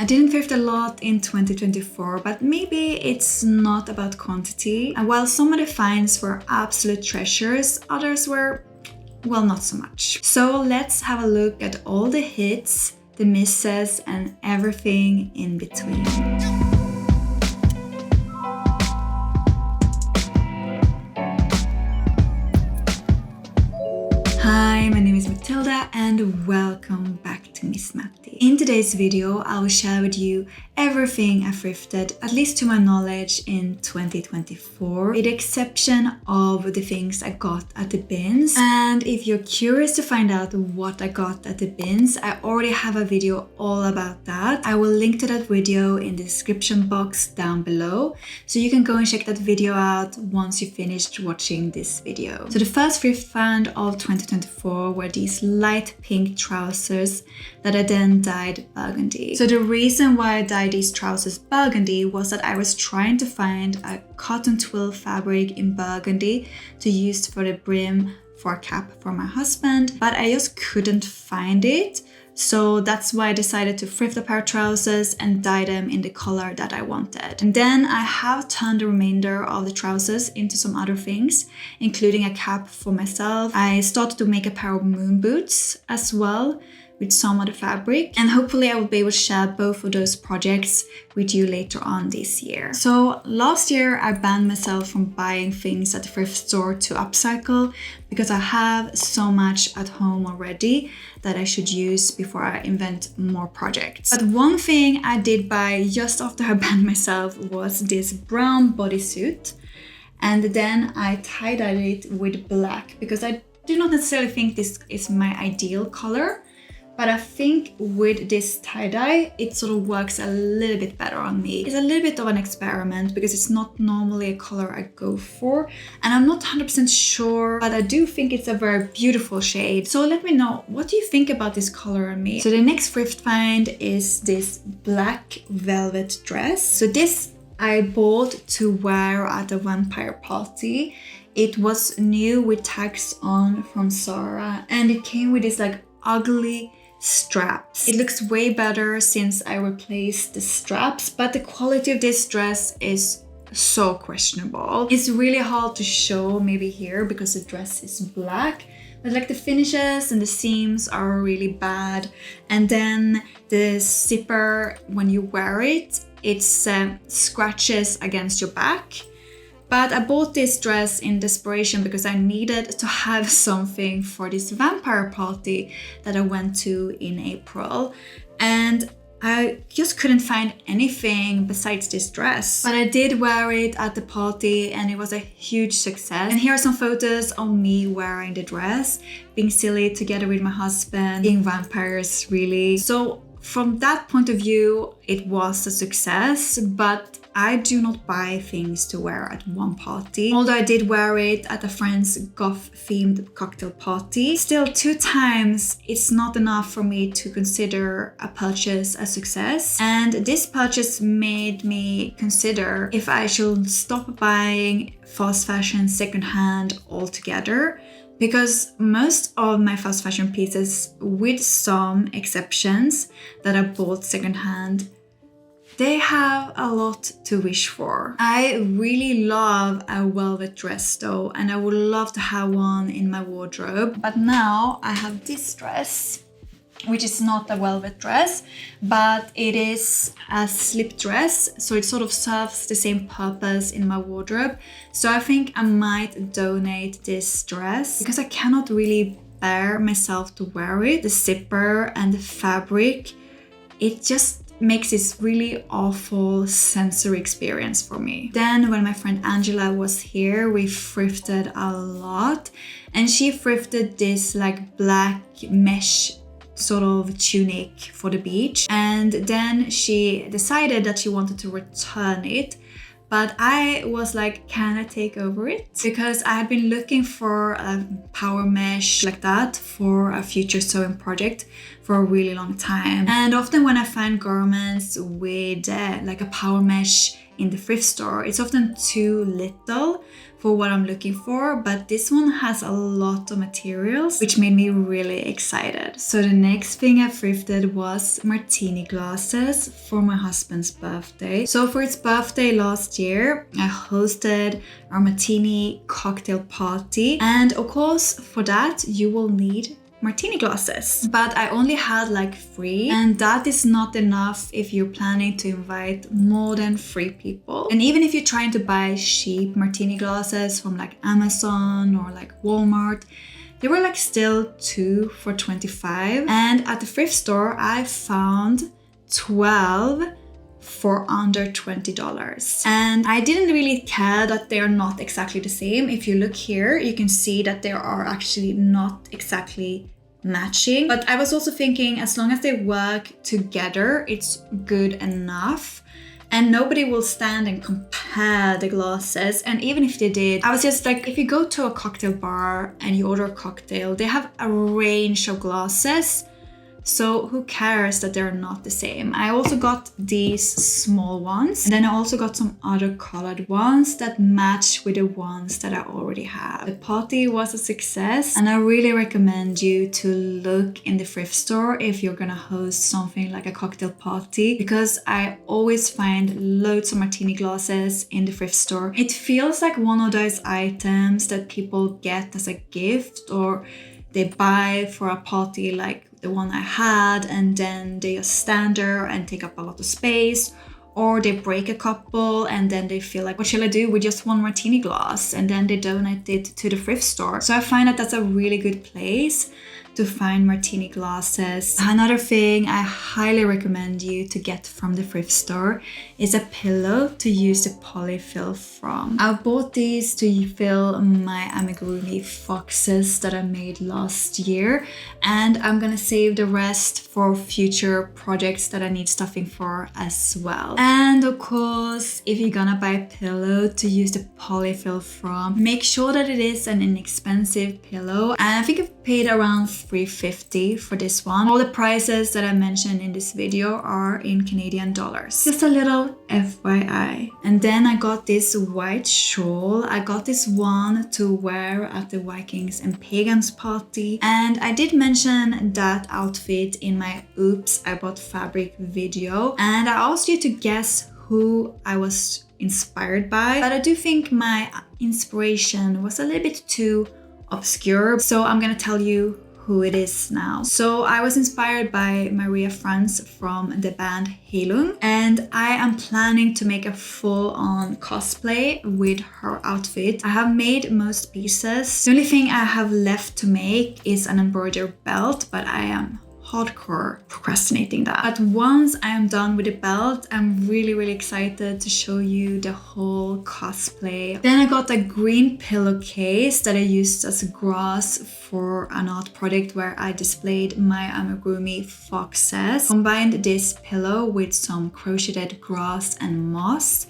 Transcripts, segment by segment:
I didn't thrift a lot in 2024, but maybe it's not about quantity. And while some of the finds were absolute treasures, others were, well, not so much. So let's have a look at all the hits, the misses, and everything in between. Hi, my name is Matilda and welcome back to Miss Matti. In today's video, I will share with you everything I thrifted, at least to my knowledge, in 2024, with the exception of the things I got at the bins. And if you're curious to find out what I got at the bins, I already have a video all about that. I will link to that video in the description box down below, so you can go and check that video out once you finished watching this video. So the first thrift find of 2024 were these light pink trousers that I then dyed burgundy. So the reason why I dyed these trousers burgundy was that I was trying to find a cotton twill fabric in burgundy to use for the brim for a cap for my husband, but I just couldn't find it. So that's why I decided to thrift a pair of trousers and dye them in the color that I wanted. And then I have turned the remainder of the trousers into some other things, including a cap for myself. I started to make a pair of moon boots as well with some of the fabric, and hopefully I will be able to share both of those projects with you later on this year. So last year I banned myself from buying things at the thrift store to upcycle because I have so much at home already that I should use before I invent more projects. But one thing I did buy just after I banned myself was this brown bodysuit, and then I tie-dyed it with black because I do not necessarily think this is my ideal color. But I think with this tie-dye, it sort of works a little bit better on me. It's a little bit of an experiment because it's not normally a color I go for. And I'm not 100% sure, but I do think it's a very beautiful shade. So let me know, what do you think about this color on me? So the next thrift find is this black velvet dress. So this I bought to wear at a vampire party. It was new with tags on from Zara, and it came with this like ugly straps. It looks way better since I replaced the straps, but the quality of this dress is so questionable. It's really hard to show maybe here because the dress is black, but like the finishes and the seams are really bad. And then the zipper, when you wear it, it scratches against your back. But I bought this dress in desperation because I needed to have something for this vampire party that I went to in April. And I just couldn't find anything besides this dress. But I did wear it at the party and it was a huge success. And here are some photos of me wearing the dress, being silly together with my husband, being vampires really. So from that point of view, it was a success, but I do not buy things to wear at one party. Although I did wear it at a friend's goth-themed cocktail party, still 2 times it's not enough for me to consider a purchase a success. And this purchase made me consider if I should stop buying fast fashion secondhand altogether, because most of my fast fashion pieces, with some exceptions that I bought secondhand, they have a lot to wish for. I really love a velvet dress though, and I would love to have one in my wardrobe. But now I have this dress, which is not a velvet dress, but it is a slip dress. So it sort of serves the same purpose in my wardrobe. So I think I might donate this dress because I cannot really bear myself to wear it. The zipper and the fabric, it just makes this really awful sensory experience for me. Then when my friend Angela was here, we thrifted a lot, and she thrifted this like black mesh sort of tunic for the beach, and then she decided that she wanted to return it. But I was like, can I take over it? Because I had been looking for a power mesh like that for a future sewing project for a really long time. And often when I find garments with like a power mesh in the thrift store, it's often too little for what I'm looking for, but this one has a lot of materials, which made me really excited. So the next thing I thrifted was martini glasses for my husband's birthday. So for his birthday last year, I hosted our martini cocktail party, and of course for that you will need martini glasses, but I only had like 3, and that is not enough if you're planning to invite more than 3 people. And even if you're trying to buy cheap martini glasses from like Amazon or like Walmart, they were like still 2 for $25, and at the thrift store I found 12 for under $20. And I didn't really care that they're not exactly the same. If you look here, you can see that they are actually not exactly matching. But I was also thinking, as long as they work together, it's good enough. And nobody will stand and compare the glasses. And even if they did, I was just like, if you go to a cocktail bar and you order a cocktail, they have a range of glasses. So who cares that they're not the same? I also got these small ones, and then I also got some other colored ones that match with the ones that I already have. The party was a success, and I really recommend you to look in the thrift store if you're gonna host something like a cocktail party, because I always find loads of martini glasses in the thrift store. It feels like one of those items that people get as a gift, or they buy for a party like the one I had, and then they just stand there and take up a lot of space, or they break a couple and then they feel like, what shall I do with just one martini glass? And then they donate it to the thrift store. So I find that that's a really good place to find martini glasses. Another thing I highly recommend you to get from the thrift store is a pillow to use the polyfill from. I bought these to fill my amigurumi foxes that I made last year, and I'm gonna save the rest for future projects that I need stuffing for as well. And of course, if you're gonna buy a pillow to use the polyfill from, make sure that it is an inexpensive pillow. And I think I've paid around $3.50 for this one. All the prices that I mentioned in this video are in Canadian dollars. Just a little FYI. And then I got this white shawl. I got this one to wear at the Vikings and Pagans party. And I did mention that outfit in my Oops, I Bought Fabric video. And I asked you to guess who I was inspired by. But I do think my inspiration was a little bit too obscure, so I'm gonna tell you who it is now. So I was inspired by Maria Franz from the band Halung, and I am planning to make a full-on cosplay with her outfit. I have made most pieces. The only thing I have left to make is an embroidered belt, but I am hardcore procrastinating that. But once I am done with the belt, I'm really excited to show you the whole cosplay. Then I got a green pillowcase that I used as grass for an art project where I displayed my amigurumi foxes. Combined this pillow with some crocheted grass and moss.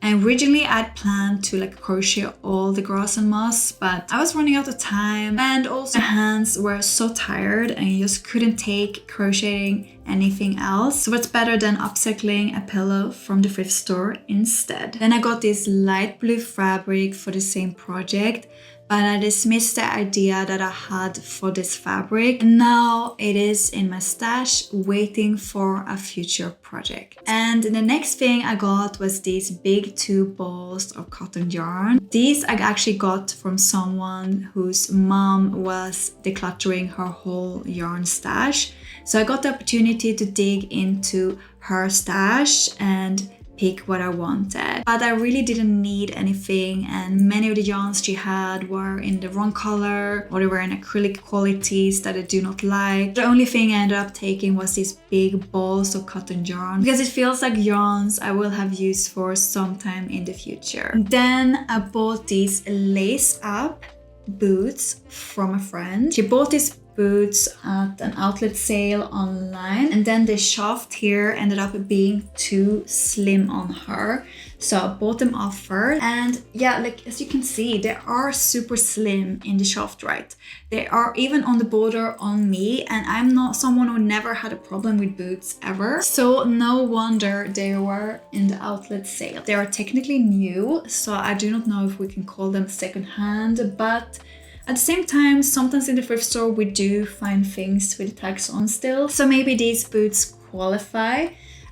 And originally I'd planned to like crochet all the grass and moss, but I was running out of time, and also my hands were so tired and I just couldn't take crocheting anything else. So what's better than upcycling a pillow from the thrift store instead? Then I got this light blue fabric for the same project, but I dismissed the idea that I had for this fabric. And now it is in my stash waiting for a future project. And the next thing I got was these big 2 balls of cotton yarn. These I actually got from someone whose mom was decluttering her whole yarn stash. So I got the opportunity to dig into her stash and pick what I wanted. But I really didn't need anything, and many of the yarns she had were in the wrong color, or they were in acrylic qualities that I do not like. The only thing I ended up taking was these big balls of cotton yarn, because it feels like yarns I will have use for sometime in the future. Then I bought these lace up boots from a friend. She bought this boots at an outlet sale online, and then the shaft here ended up being too slim on her, so I bought them off first. And yeah, like as you can see, they are super slim in the shaft, right? They are even on the border on me, and I'm not someone who never had a problem with boots ever, so no wonder they were in the outlet sale. They are technically new, so I do not know if we can call them secondhand, but at the same time, sometimes in the thrift store we do find things with tags on still, so maybe these boots qualify.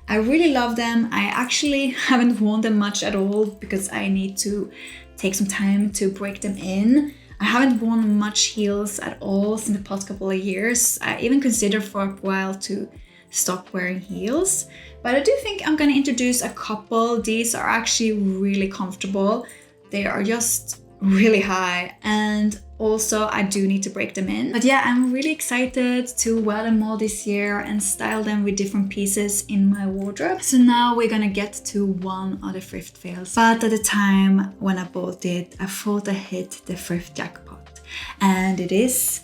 I really love them. I actually haven't worn them much at all because I need to take some time to break them in. I haven't worn much heels at all since the past couple of years. I even considered for a while to stop wearing heels, but I do think I'm gonna introduce a couple. These are actually really comfortable. They are just really high, and also I do need to break them in. But yeah, I'm really excited to wear them all this year and style them with different pieces in my wardrobe. So now we're gonna get to one of the thrift fails. But at the time when I bought it, I thought I hit the thrift jackpot. And it is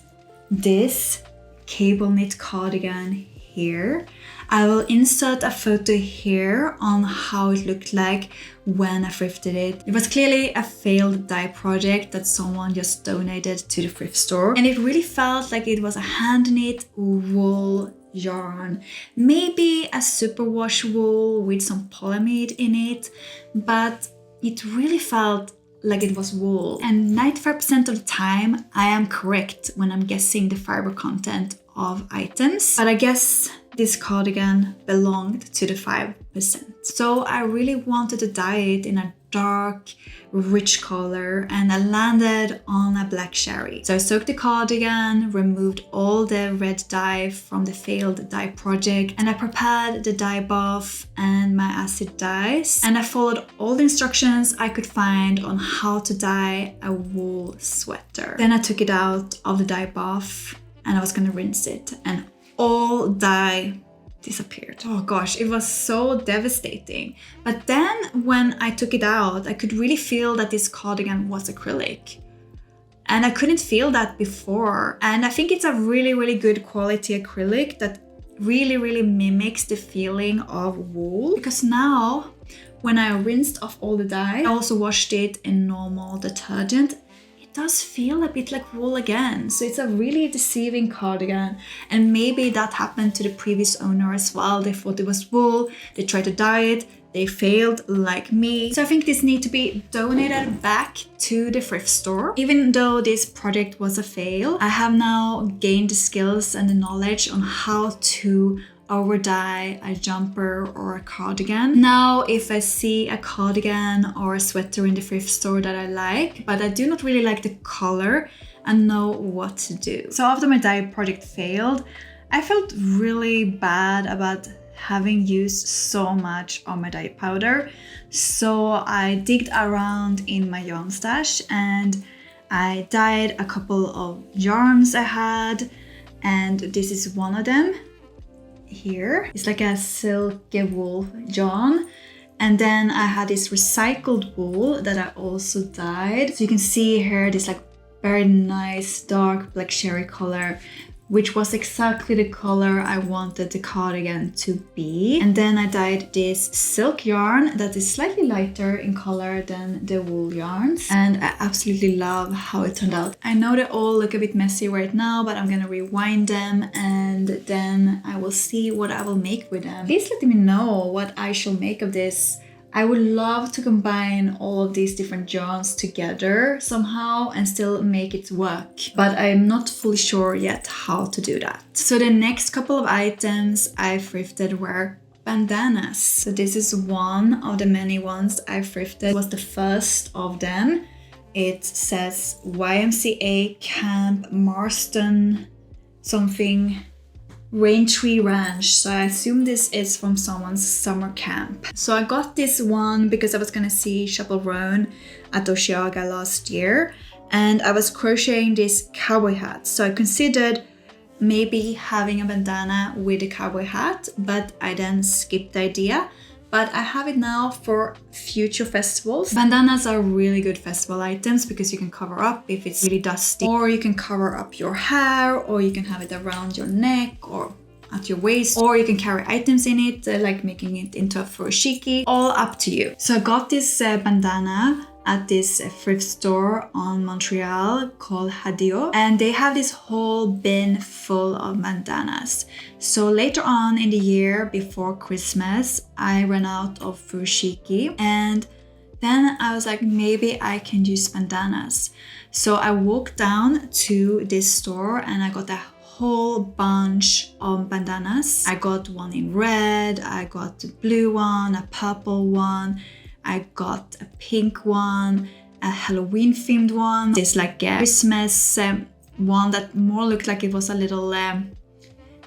this cable knit cardigan here. I will insert a photo here on how it looked like when I thrifted it. It was clearly a failed dye project that someone just donated to the thrift store, and it really felt like it was a hand knit wool yarn, maybe a superwash wool with some polyamide in it, but it really felt like it was wool. And 95% of the time I am correct when I'm guessing the fiber content of items, but I guess this cardigan belonged to the 5%. So I really wanted to dye it in a dark, rich color, and I landed on a black sherry. So I soaked the cardigan, removed all the red dye from the failed dye project, and I prepared the dye bath and my acid dyes, and I followed all the instructions I could find on how to dye a wool sweater. Then I took it out of the dye bath and I was gonna rinse it, and all dye disappeared. Oh gosh, it was so devastating. But then when I took it out, I could really feel that this cardigan was acrylic. And I couldn't feel that before. And I think it's a really, really good quality acrylic that really mimics the feeling of wool. Because now, when I rinsed off all the dye, I also washed it in normal detergent, does feel a bit like wool again. So it's a really deceiving cardigan, and maybe that happened to the previous owner as well. They thought it was wool, they tried to dye it, they failed like me. So I think this needs to be donated back to the thrift store. Even though this project was a fail, I have now gained the skills and the knowledge on how to over dye a jumper or a cardigan. Now if I see a cardigan or a sweater in the thrift store that I like, but I do not really like the color, I know what to do. So after my dye project failed, I felt really bad about having used so much of my dye powder. So I digged around in my yarn stash and I dyed a couple of yarns I had, and this is one of them. Here it's like a silky wool yarn, and then I had this recycled wool that I also dyed. So you can see here this like very nice dark black cherry color, which was exactly the color I wanted the cardigan to be. And then I dyed this silk yarn that is slightly lighter in color than the wool yarns, and I absolutely love how it turned out. I know they all look a bit messy right now, but I'm gonna rewind them and then I will see what I will make with them. Please let me know what I shall make of this. I would love to combine all of these different yarns together somehow and still make it work, but I'm not fully sure yet how to do that. So the next couple of items I thrifted were bandanas. So this is one of the many ones I thrifted. It was the first of them. It says YMCA Camp Marston something Raintree Ranch, so I assume this is from someone's summer camp. So I got this one because I was gonna see Chaperone at Osheaga last year, and I was crocheting this cowboy hat. So I considered maybe having a bandana with a cowboy hat, but I then skipped the idea but I have it now for future festivals. Bandanas are really good festival items because you can cover up if it's really dusty, or you can cover up your hair, or you can have it around your neck or at your waist, or you can carry items in it, like making it into a furoshiki, all up to you. So I got this bandana at this thrift store on Montreal called Hadio, and they have this whole bin full of bandanas. So later on in the year, before Christmas, I ran out of furoshiki, and then I was like, maybe I can use bandanas. So I walked down to this store and I got a whole bunch of bandanas. I got one in red, I got a blue one, a purple one, I got a pink one, a Halloween themed one, this like a Christmas one that more looked like it was a little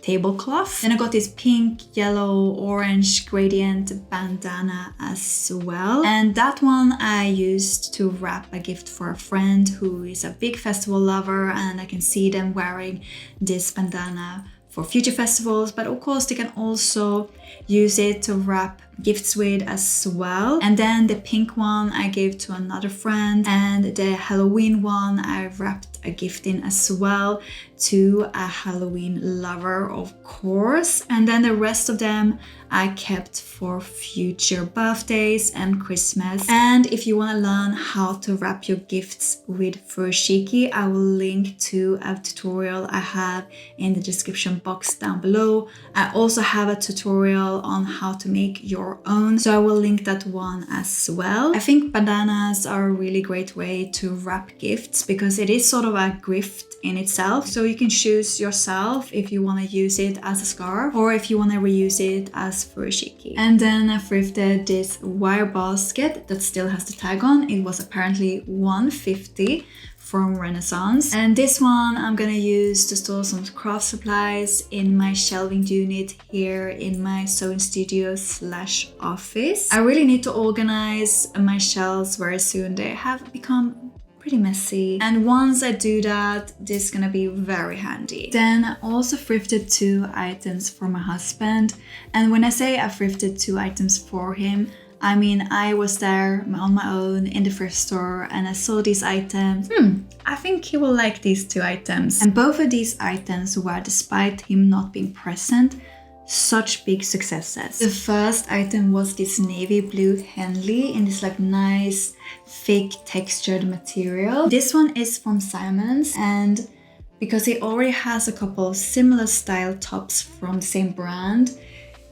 tablecloth. Then I got this pink, yellow, orange gradient bandana as well. And that one I used to wrap a gift for a friend who is a big festival lover, and I can see them wearing this bandana for future festivals, but of course they can also use it to wrap gifts with as well. And then the pink one I gave to another friend, and the Halloween one I wrapped a gift in as well to a Halloween lover, of course. And then the rest of them I kept for future birthdays and Christmas. And if you want to learn how to wrap your gifts with furoshiki, I will link to a tutorial I have in the description box down below. I also have a tutorial on how to make your own, so I will link that one as well. I think bandanas are a really great way to wrap gifts because it is sort of a gift in itself. So you can choose yourself if you want to use it as a scarf or if you want to reuse it as furoshiki. And then I thrifted this wire basket that still has the tag on. It was apparently $150 from Renaissance, and this one I'm gonna use to store some craft supplies in my shelving unit here in my sewing studio / office. I really need to organize my shelves very soon. They have become pretty messy, and once I do that, this is gonna be very handy. Then I also thrifted 2 items for my husband, and when I say I thrifted 2 items for him, I mean, I was there on my own in the thrift store and I saw these items. I think he will like these 2 items. And both of these items were, despite him not being present, such big successes. The first item was this navy blue Henley in this like nice fake textured material. This one is from Simon's, and because he already has a couple of similar style tops from the same brand,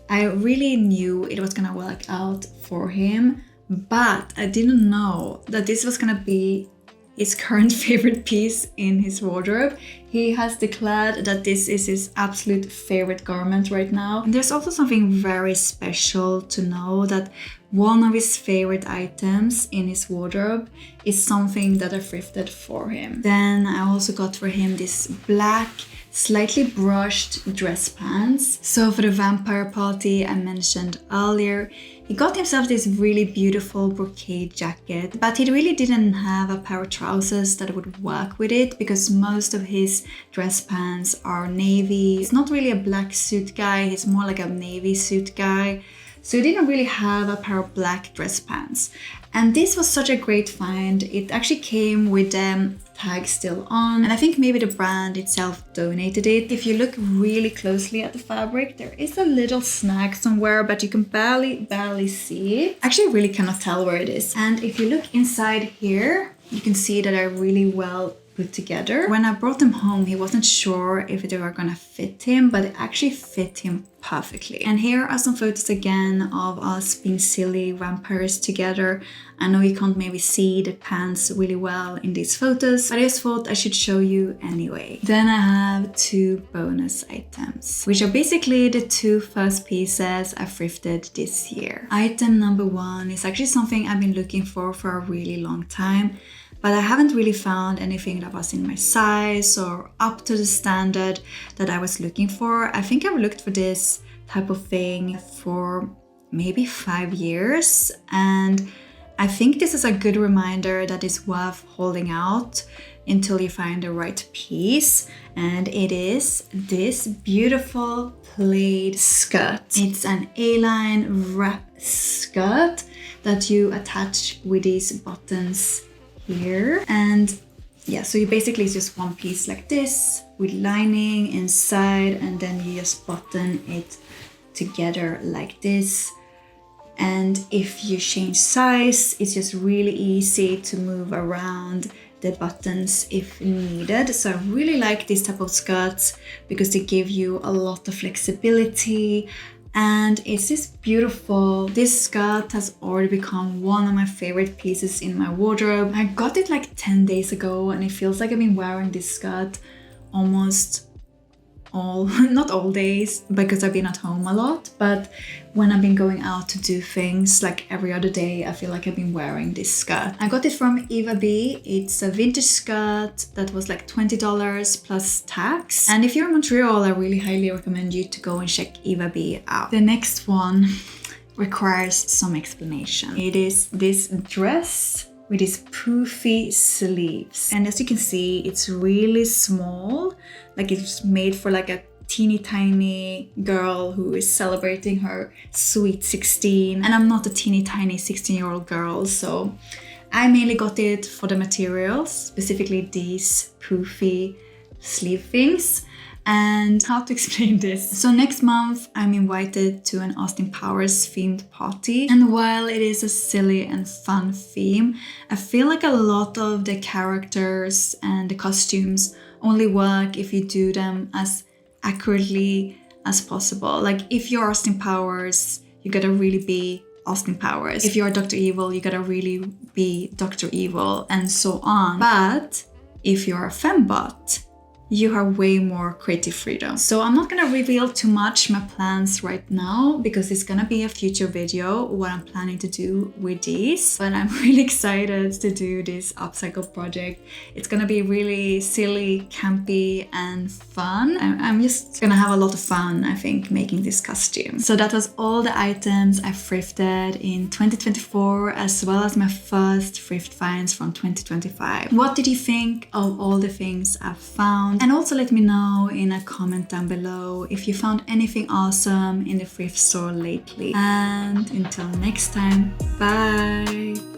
I really knew it was gonna work out for him, but I didn't know that this was gonna be his current favorite piece in his wardrobe. He has declared that this is his absolute favorite garment right now. And there's also something very special to know that one of his favorite items in his wardrobe is something that I thrifted for him. Then I also got for him this black, slightly brushed dress pants. So for the vampire party I mentioned earlier, he got himself this really beautiful brocade jacket, but he really didn't have a pair of trousers that would work with it because most of his dress pants are navy. He's not really a black suit guy, he's more like a navy suit guy. So he didn't really have a pair of black dress pants. And this was such a great find. It actually came with them tag still on, and I think maybe the brand itself donated it. If you look really closely at the fabric, there is a little snag somewhere, but you can barely see it. Actually, I really cannot tell where it is. And if you look inside here, you can see that they're really well put together. When I brought them home, he wasn't sure if they were gonna fit him, but it actually fit him perfectly. And here are some photos again of us being silly vampires together. I know you can't maybe see the pants really well in these photos, but I just thought I should show you anyway. Then I have 2 bonus items, which are basically the 2 first pieces I thrifted this year. Item number 1 is actually something I've been looking for a really long time, but I haven't really found anything that was in my size or up to the standard that I was looking for. I think I've looked for this type of thing for maybe 5 years, and I think this is a good reminder that is worth holding out until you find the right piece. And it is this beautiful plaid skirt. It's an A-line wrap skirt that you attach with these buttons here. And yeah, so you basically, it's just one piece like this with lining inside, and then you just button it together like this. And if you change size, it's just really easy to move around the buttons if needed. So I really like this type of skirts because they give you a lot of flexibility, and it's just beautiful. This skirt has already become one of my favorite pieces in my wardrobe. I got it like 10 days ago, and it feels like I've been wearing this skirt almost not all days because I've been at home a lot, but when I've been going out to do things like every other day, I feel like I've been wearing this skirt. I got it from Eva B. It's a vintage skirt that was like $20 plus tax. And if you're in Montreal, I really highly recommend you to go and check Eva B out. The next one requires some explanation. It is this dress with these poofy sleeves. And as you can see, it's really small. Like it's made for like a teeny tiny girl who is celebrating her sweet 16. And I'm not a teeny tiny 16-year-old girl, so I mainly got it for the materials, specifically these poofy sleeve things. And how to explain this? So next month, I'm invited to an Austin Powers themed party. And while it is a silly and fun theme, I feel like a lot of the characters and the costumes only work if you do them as accurately as possible. Like if you're Austin Powers, you gotta really be Austin Powers. If you're Dr. Evil, you gotta really be Dr. Evil, and so on. But if you're a fembot, you have way more creative freedom. So I'm not gonna reveal too much my plans right now because it's gonna be a future video what I'm planning to do with these. But I'm really excited to do this upcycle project. It's gonna be really silly, campy, and fun. I'm just gonna have a lot of fun, I think, making this costume. So that was all the items I thrifted in 2024, as well as my first thrift finds from 2025. What did you think of all the things I've found? And also let me know in a comment down below if you found anything awesome in the thrift store lately. And until next time, bye!